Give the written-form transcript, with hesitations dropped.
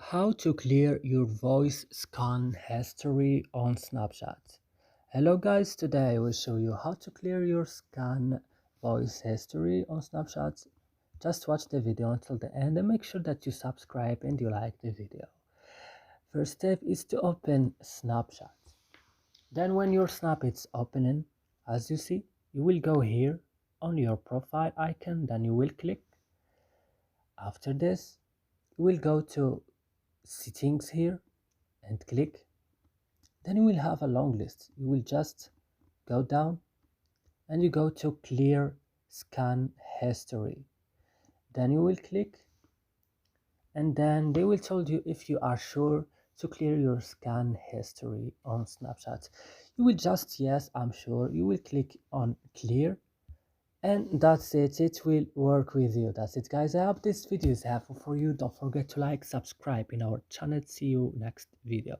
How to clear your voice scan history on Snapchat. Hello guys, today I will show you how to clear your scan voice history on Snapchat. Just watch the video until the end and make sure that you subscribe and you like the video. First step is to open Snapchat. Then when your Snap is opening, as you see, you will go here on your profile icon, then you will click. After this, you will go to settings here and click. Then you will have a long list. You will just go down and you go to clear scan history. Then you will click and then they will tell you if you are sure to clear your scan history on Snapchat. You will just yes, I'm sure. You will click on clear and that's it. It will work with you. That's it guys. I hope this video is helpful for you. Don't forget to like, subscribe in our channel. See you next video.